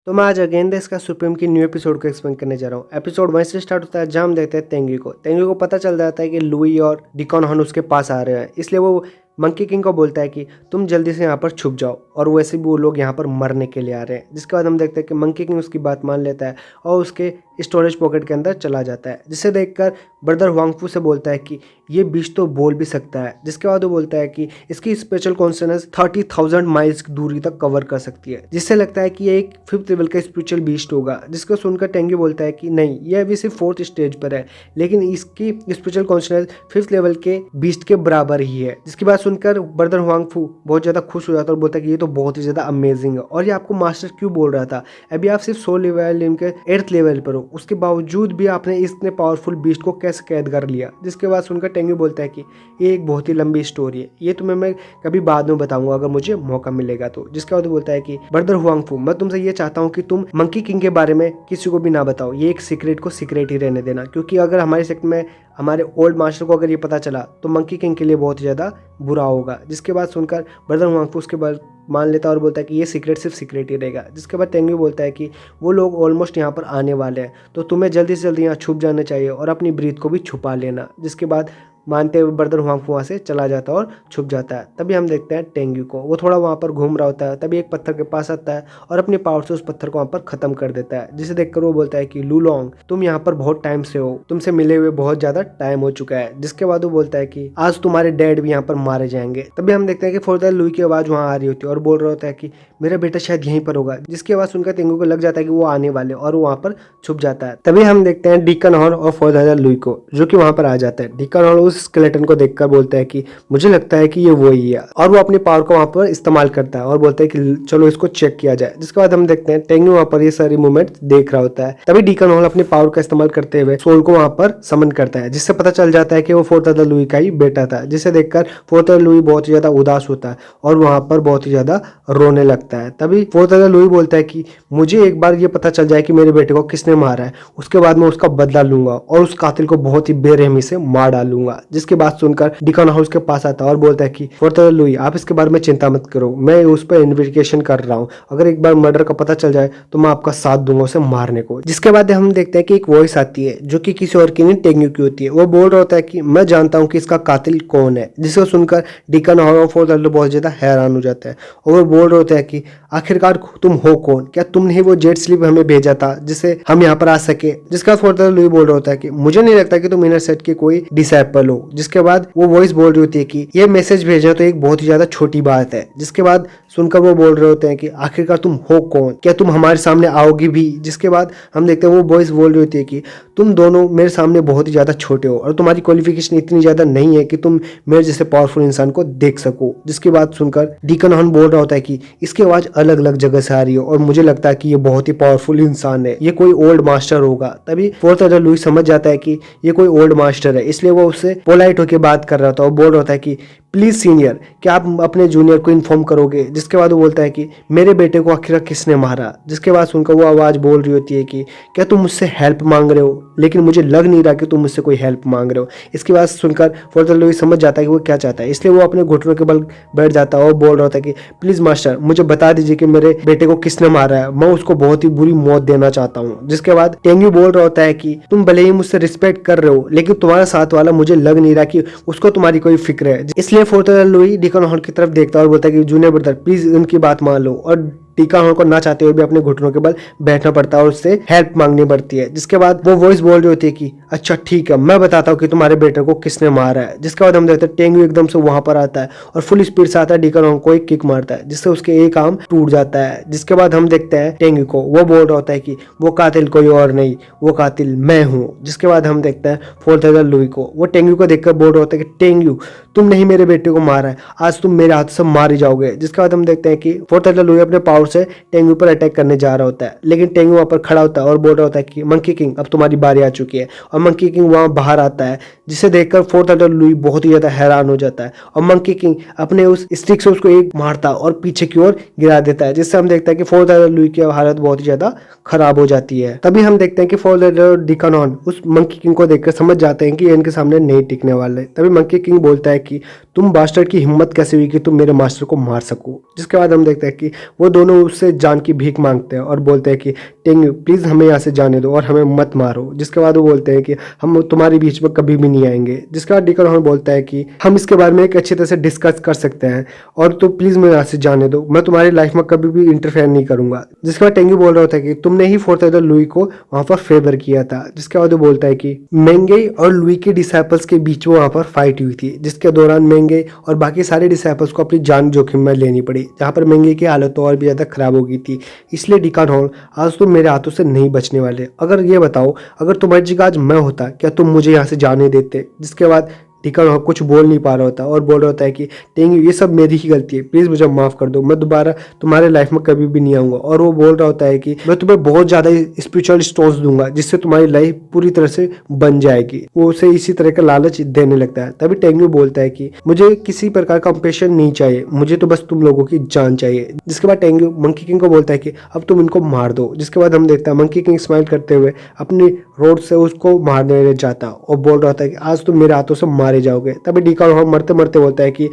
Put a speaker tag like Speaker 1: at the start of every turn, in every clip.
Speaker 1: तो मैं आज अगेन इसका सुप्रीम की न्यू एपिसोड को एक्सप्लेन करने जा रहा हूँ। एपिसोड 1 से स्टार्ट होता है जहाँ हम देखते हैं तेंगू को पता चल जाता है कि लुई और डिकॉन हॉर्न उसके पास आ रहे हैं, इसलिए वो मंकी किंग को बोलता है कि तुम जल्दी से यहाँ पर छुप जाओ, और वैसे भी वो लोग यहाँ पर मरने के लिए आ रहे हैं। जिसके बाद हम देखते हैं कि मंकी किंग उसकी बात मान लेता है और उसके स्टोरेज पॉकेट के अंदर चला जाता है, जिसे देखकर ब्रदर हुआंगफू से बोलता है कि ये बीच तो बोल भी सकता है। जिसके बाद वो बोलता है कि इसकी स्पेशल कॉन्शसनेस 30,000 माइल्स की दूरी तक कवर कर सकती है, जिससे लगता है कि ये एक 5th लेवल का स्पिरिचुअल बीस्ट होगा। जिसको सुनकर टेंगू बोलता है कि नहीं, ये अभी सिर्फ 4th स्टेज पर है, लेकिन इसकी स्पिरिचुअल कॉन्शसनेस 5th लेवल के बीस्ट के बराबर ही है। जिसकी बात सुनकर ब्रदर हुआंगफू बहुत ज़्यादा खुश हो जाता है और बोलता है कि ये तो बहुत ही ज़्यादा अमेजिंग है, और ये आपको मास्टर क्यों बोल रहा था? अभी आप सिर्फ 100 लेवल के 8th लेवल पर हो, उसके बावजूद भी आपने इतने पावरफुल बीस्ट को कैसे कैद कर लिया? जिसके बाद सुनकर टेंगू बोलता है कि ये एक बहुत ही लंबी स्टोरी है, ये तुम्हें मैं कभी बाद में बताऊंगा अगर मुझे मौका मिलेगा तो। जिसके बाद बोलता है कि ब्रदर हुआंगफू, मैं तुमसे ये चाहता हूँ कि तुम मंकी किंग के बारे में किसी को भी ना बताओ, ये एक सीक्रेट को सीक्रेट ही रहने देना, क्योंकि अगर हमारे सेक्ट में हमारे ओल्ड मास्टर को अगर ये पता चला तो मंकी किंग के लिए बहुत ज़्यादा बुरा होगा। जिसके बाद सुनकर ब्रदर हुआंगफू उसके बाद मान लेता है और बोलता है कि ये सीक्रेट सिर्फ सीक्रेट ही रहेगा। जिसके बाद टेंगू बोलता है कि वो लोग ऑलमोस्ट यहाँ पर आने वाले हैं, तो तुम्हें जल्दी से जल्दी यहाँ छुप जाना चाहिए और अपनी ब्रीथ को भी छुपा लेना। जिसके बाद मानते हुए ब्रदर हुआंगफू वहाँ से चला जाता है और छुप जाता है। तभी हम देखते हैं टेंगू को, वो थोड़ा वहाँ पर घूम रहा होता है, तभी एक पत्थर के पास आता है और अपनी पावर से उस पत्थर को वहाँ पर खत्म कर देता है। जिसे देखकर वो बोलता है कि लूलोंग, तुम यहाँ पर बहुत टाइम से हो, तुमसे मिले हुए बहुत ज्यादा टाइम हो चुका है। जिसके बाद वो बोलता है कि आज तुम्हारे डैड भी यहाँ पर मारे जाएंगे। तभी हम देखते हैं कि फोर्थ लुई की आवाज वहाँ आ रही होती है और बोल रहा होता है कि मेरा बेटा शायद यहीं पर होगा। जिसकी आवाज सुनकर टेंगू को लग जाता है कि वो आने वाले, और वो वहाँ पर छुप जाता है। तभी हम देखते हैं डीकन हॉर्न और फोर्थ लुई को, जो कि वहाँ पर आ जाता है। डीकन हॉर्न उस स्केलेटन को देखकर बोलता है कि मुझे लगता है कि ये वही है, और वो अपनी पावर को वहाँ पर इस्तेमाल करता है और बोलता है कि चलो इसको चेक किया जाए। जिसके बाद हम देखते हैं टेंगू वहाँ पर ये सारी मूवमेंट देख रहा होता है। तभी डीकन हॉर्न अपनी पावर का इस्तेमाल करते हुए सोल को वहाँ पर समन करता है, जिससे पता चल जाता है कि वो फोर्थ लुई का ही बेटा था। जिसे देखकर फोर्थ लुई बहुत ही ज्यादा उदास होता है और वहाँ पर बहुत ही ज्यादा रोने लगता है। तभी फोर्थ लुई बोलता है कि मुझे एक बार ये पता चल जाए कि मेरे बेटे को किसने मारा है, उसके बाद मैं उसका बदला लूंगा और उस कातिल को बहुत ही बेरहमी से मार डालूंगा। जिसकी बात सुनकर डीकन हाउस के पास आता है और बोलता है कि फोर्थ लुई, आप इसके बारे में चिंता मत करो, मैं उस पर इन्वेस्टिगेशन कर रहा हूँ, अगर एक बार मर्डर का पता चल जाए तो मैं आपका साथ दूंगा उसे मारने को। जिसके बाद हम देखते हैं कि एक वॉइस आती है जो कि किसी और की नहीं टेंगू की होती है। वो बोल रहा होता है कि मैं जानता हूँ कि इसका कातिल कौन है। जिसको सुनकर डीकन हाउस और फोर्थ लुई बहुत ज्यादा हैरान हो जाता है और वो बोल रहे होते हैं कि आखिरकार तुम हो कौन? क्या तुमने ही वो जेट स्लीप हमें भेजा था जिससे हम यहाँ पर आ सके? जिसका फोर्थ लुई बोल रहा होता है कि मुझे नहीं लगता कि तुम इनर सेट के कोई डिसाइपल हो। जिसके बाद वो वॉइस बोल रही होती है कि ये मैसेज भेजना तो एक बहुत ही ज्यादा छोटी बात है। जिसके बाद सुनकर वो बोल रहे होते हैं कि आखिरकार तुम हो कौन? क्या तुम हमारे सामने आओगी भी? जिसके बाद हम देखते हैं वो वॉइस बोल रही होती है कि तुम दोनों मेरे सामने बहुत ही ज्यादा छोटे हो और तुम्हारी क्वालिफिकेशन इतनी ज्यादा नहीं है कि तुम मेरे जैसे पावरफुल इंसान को देख सको। जिसकी बात सुनकर डीकन हॉर्न बोल रहा होता है कि इसकी आवाज अलग अलग जगह से आ रही है और मुझे लगता है कि ये बहुत ही पावरफुल इंसान है, ये कोई ओल्ड मास्टर होगा। तभी फोर्थ लुई समझ जाता है कि ये कोई ओल्ड मास्टर है, इसलिए वो उससे पोलाइट होकर बात कर रहा था और बोल रहा था कि प्लीज सीनियर, क्या आप अपने जूनियर को इन्फॉर्म करोगे? जिसके बाद वो बोलता है कि मेरे बेटे को आखिर किसने मारा? जिसके बाद सुनकर वो आवाज बोल रही होती है कि क्या तुम मुझसे हेल्प मांग रहे हो? लेकिन मुझे लग नहीं रहा कि तुम मुझसे कोई हेल्प मांग रहे हो। इसकी बात सुनकर फोर्थ लुई समझ जाता है कि वो क्या चाहता है, इसलिए वो अपने घुटनों के बल बैठ जाता है और बोल रहा था कि प्लीज मास्टर, मुझे बता दीजिए कि मेरे बेटे को किसने मारा है, मैं उसको बहुत ही बुरी मौत देना चाहता हूँ। जिसके बाद टेंगू बोल रहा होता है कि तुम भले ही मुझसे रिस्पेक्ट कर रहे हो, लेकिन तुम्हारा साथ वाला मुझे लग नहीं रहा कि उसको तुम्हारी कोई फिक्र है। इसलिए फोर्थ लुई डीकन हॉर्न की तरफ देखता है और बोलता है कि जूनियर ब्रदर, प्लीज उनकी बात मान लो। और डीकन हॉर्न को ना चाहते हुए भी अपने घुटनों के बल बैठना पड़ता है और उससे हेल्प मांगनी पड़ती है। जिसके बाद वो वॉइस बोल रही होती है कि अच्छा ठीक है, मैं बताता हूँ कि तुम्हारे बेटे को किसने मारा है। जिसके बाद हम देखते हैं टेंगू एकदम से वहां पर आता है और फुल स्पीड से आता है, डीकन हॉर्न को एक किक मारता है जिससे उसके एक आर्म टूट जाता है। जिसके बाद हम देखते हैं टेंगू को, वो बोल रहा होता है कि वो कातिल कोई और नहीं, वो कातिल मैं हूँ। जिसके बाद हम देखते हैं फोर्थ लुई को, वो टेंगू को देखकर बोल रहा होता है कि टेंगू, तुमने ही मेरे बेटे को मारा है, आज तुम मेरे हाथ से मारे जाओगे। जिसके बाद हम देखते हैं कि फोर्थ लुई अपने पावर से टेंगू पर अटैक करने जा रहा होता है, लेकिन टेंगू वहां पर खड़ा होता है और बोल रहा होता है कि मंकी किंग, अब तुम्हारी बारी आ चुकी है। और मंकी किंग वहां बाहर आता है, जिसे देखकर फोर्थ लुई बहुत ही ज्यादा हैरान हो जाता है और मंकी किंग अपने उस स्टिक से उसको एक मारता और पीछे की ओर गिरा देता है, जिससे हम देखते हैं कि फोर्थ लुई की हालत बहुत ही ज्यादा खराब हो जाती है। तभी हम देखते हैं कि फोर्थ डीकन हॉर्न उस मंकी किंग को देखकर समझ जाते हैं कि इनके सामने नहीं टिकने वाले। तभी मंकी किंग बोलता है कि तुम बास्टर्ड की हिम्मत कैसे हुई कि तुम मेरे मास्टर को मार सको। जिसके बाद हम देखते हैं कि वो दोनों वो उससे जान की भीख मांगते हैं और बोलते हैं कि टेंग्यू प्लीज़ हमें यहाँ से जाने दो और हमें मत मारो। जिसके बाद वो बोलते हैं कि हम तुम्हारे बीच में कभी भी नहीं आएंगे। जिसके बाद डिकन हॉर्न बोलता है कि हम इसके बारे में एक अच्छी तरह से डिस्कस कर सकते हैं और तो प्लीज़ मुझे यहाँ से जाने दो, मैं तुम्हारी लाइफ में कभी भी इंटरफेयर नहीं करूंगा। जिसके बाद टेंग्यू बोल रहा होता है कि तुमने ही फोर्थ एडर लुई को वहां पर फेवर किया था। जिसके बाद वो बोलता है कि मेंगे और लुई के डिसाइपल्स के बीच में वहां पर फाइट हुई थी, जिसके दौरान मेंगे और बाकी सारे डिसाइपल्स को अपनी जान जोखिम में लेनी पड़ी, जहां पर मेंगे की हालत तो और भी ज्यादा खराब हो गई थी। इसलिए डिकन हॉर्न आज तुम मेरे हाथों से नहीं बचने वाले। अगर ये बताओ, अगर तुम्हारी जगह आज मैं होता, क्या तुम मुझे यहाँ से जाने देते? जिसके बाद डिकन हॉर्न कुछ बोल नहीं पा रहा होता और बोल रहा होता है कि टेंग्यू ये सब मेरी ही गलती है, प्लीज़ मुझे माफ़ कर दो, मैं दोबारा तुम्हारे लाइफ में कभी भी नहीं आऊँगा। और वो बोल रहा होता है कि मैं तुम्हें बहुत ज़्यादा स्पिरिचुअल स्टोन्स दूंगा जिससे तुम्हारी लाइफ पूरी तरह से बन जाएगी। वो उसे इसी तरह का लालच देने लगता है। तभी टेंग्यू बोलता है कि मुझे किसी प्रकार का कंपेशन नहीं चाहिए, मुझे तो बस तुम लोगों की जान चाहिए। जिसके बाद टेंग्यू मंकी किंग को बोलता है कि अब तुम इनको मार दो। जिसके बाद हम देखते हैं मंकी किंग स्माइल करते हुए अपनी रोड से उसको मारने जाता और बोल रहा होता है कि आज तुम मेरे हाथों से मारे जाओगे। तभी डिकन हॉर्न मरते मरते बोलता है कि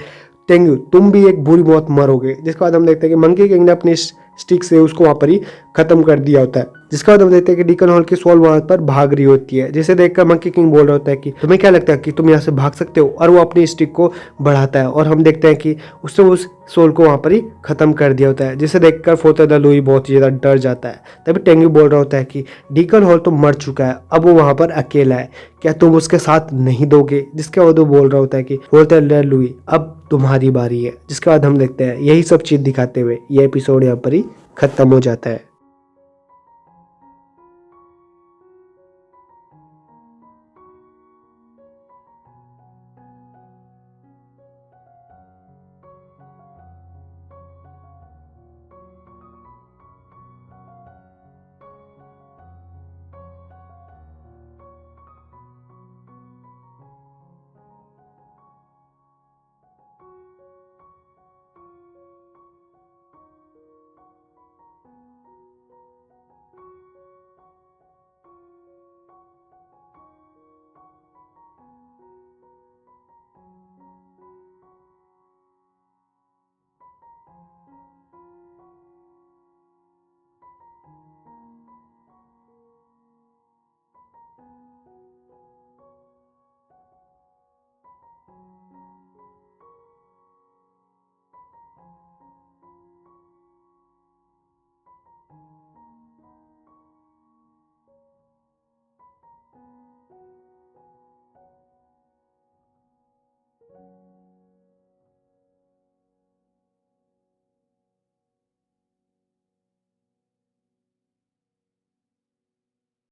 Speaker 1: टेंग्यू तुम भी एक बुरी मौत मरोगे। जिसके बाद हम देखते हैं कि मंकी किंग ने अपनी स्टिक से उसको वहां पर ही खत्म कर दिया होता है। जिसके बाद हम देखते हैं कि डिकन हॉल की सोल वहां पर भाग रही होती है, जिसे देखकर मंकी किंग बोल रहा होता है कि तुम्हें क्या लगता है कि तुम यहाँ से भाग सकते हो? और वो अपनी स्टिक को बढ़ाता है और हम देखते हैं कि उसने उस सोल को वहां पर ही खत्म कर दिया होता है, जिसे देखकर फोर्थ लुई बहुत ही ज्यादा डर जाता है। तभी टेंग्यू बोल रहा होता है कि डिकन हॉल तो मर चुका है, अब वो वहां पर अकेला है, क्या तुम उसके साथ नहीं दोगे? जिसके बाद वो बोल रहा होता है कि फोर्थ लुई अब तुम्हारी बारी है। जिसके बाद हम देखते हैं यही सब चीज दिखाते हुए ये एपिसोड यहाँ पर ही खत्म हो जाता है।